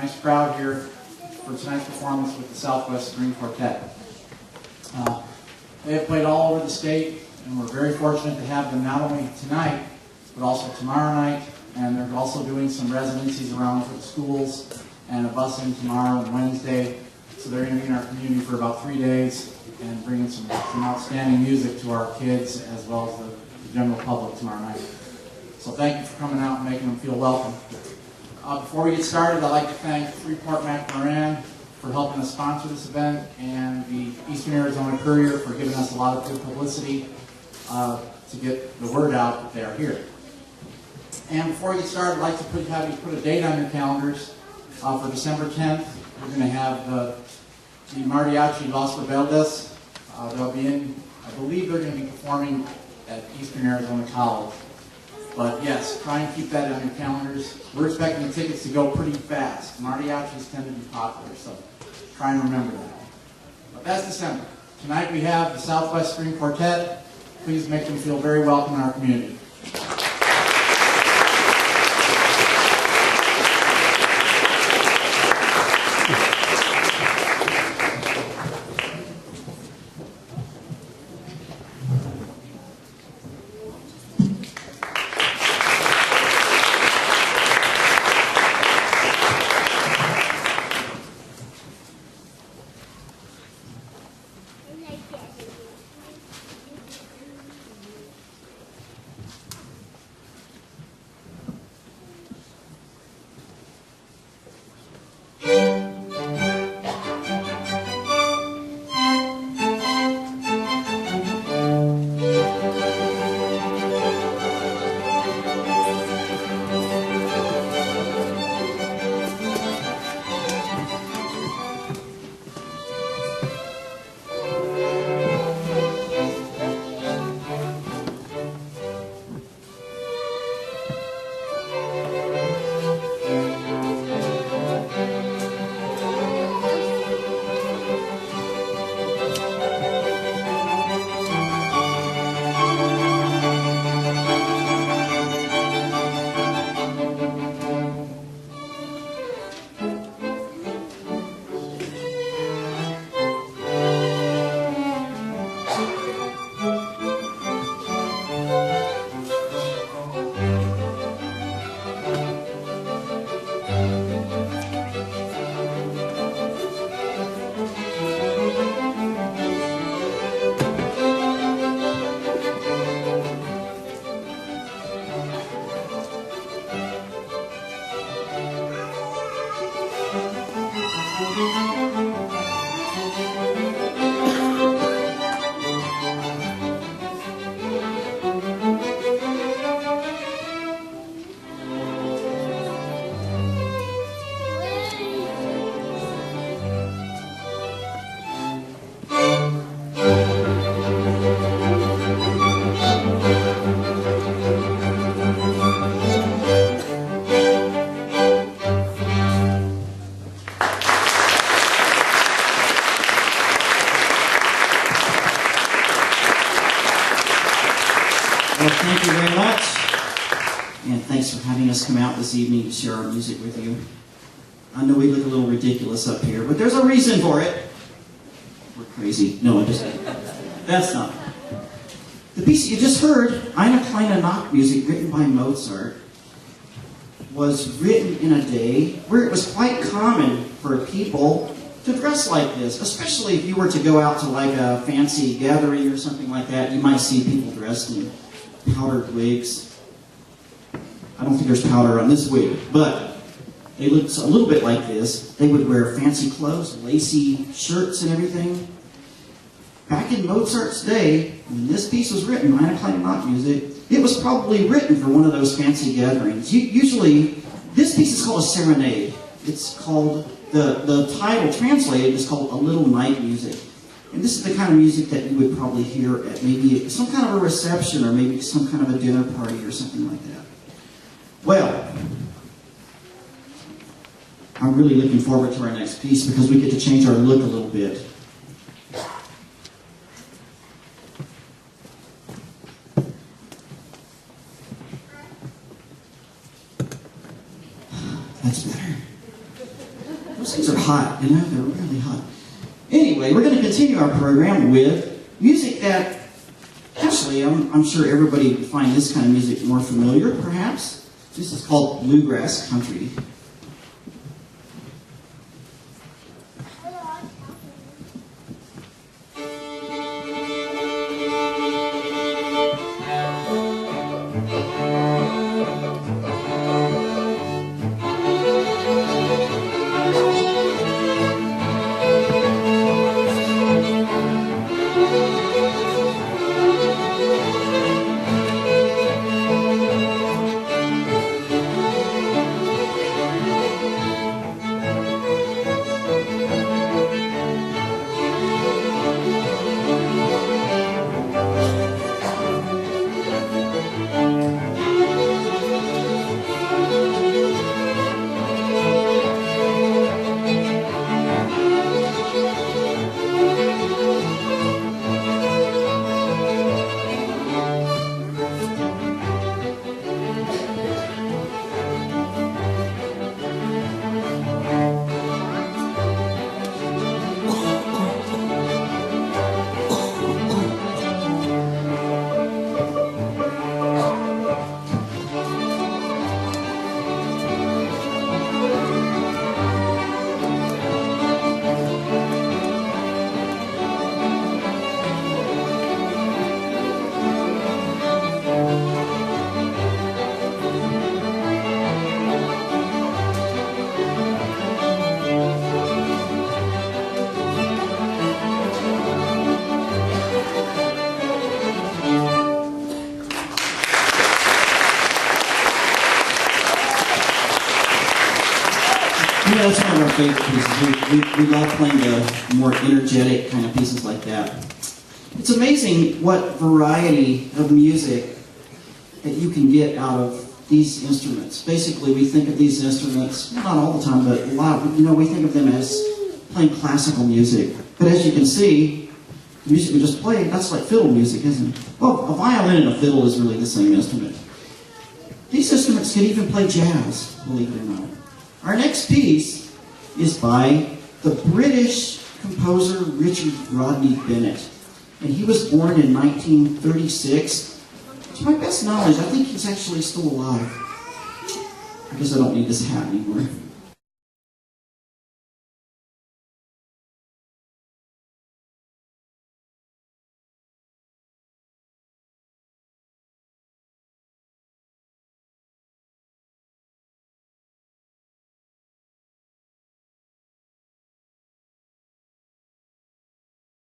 nice crowd here for tonight's performance with the Southwest String Quartet. They have played all over the state, and we're very fortunate to have them not only tonight, but also tomorrow night, and they're also doing some residencies around for the schools and a busing tomorrow and Wednesday. So they're going to be in our community for about 3 days and bringing some outstanding music to our kids as well as the general public tomorrow night. So thank you for coming out and making them feel welcome. Before we get started, I'd like to thank Freeport-McMoran for helping us sponsor this event, and the Eastern Arizona Courier for giving us a lot of good publicity to get the word out that they are here. And before we get started, I'd like to have you put a date on your calendars for December 10th. We're going to have the Mariachi Los Rebeldes. They'll be in, I believe they're going to be performing at Eastern Arizona College. But yes, try and keep that on your calendars. We're expecting the tickets to go pretty fast. Mariachis tend to be popular, so try and remember that. But that's December. Tonight we have the Southwest String Quartet. Please make them feel very welcome in our community. Come out this evening to share our music with you. I know we look a little ridiculous up here, but there's a reason for it. We're crazy. No, I'm just kidding. That's not. The piece you just heard, Eine kleine Nachtmusik, written by Mozart, was written in a day where it was quite common for people to dress like this, especially if you were to go out to like a fancy gathering or something like that. You might see people dressed in powdered wigs. I don't think there's powder on this wig, but they looked a little bit like this. They would wear fancy clothes, lacy shirts and everything. Back in Mozart's day, when this piece was written, Eine kleine Nachtmusik, it was probably written for one of those fancy gatherings. Usually, this piece is called a serenade. It's called, the title translated is called A Little Night Music. And this is the kind of music that you would probably hear at maybe some kind of a reception or maybe some kind of a dinner party or something like that. Well, I'm really looking forward to our next piece because we get to change our look a little bit. That's better. Those things are hot, you know, they're really hot. Anyway, we're going to continue our program with music that, actually, I'm sure everybody would find this kind of music more familiar, perhaps. This is called bluegrass country. That's one of our favorite pieces. We love playing the more energetic kind of pieces like that. It's amazing what variety of music that you can get out of these instruments. Basically, we think of these instruments, not all the time, but a lot, we think of them as playing classical music. But as you can see, the music we just played, that's like fiddle music, isn't it? Well, a violin and a fiddle is really the same instrument. These instruments can even play jazz, believe it or not. Our next piece is by the British composer Richard Rodney Bennett. And he was born in 1936. To my best knowledge, I think he's actually still alive. I guess I don't need this hat anymore.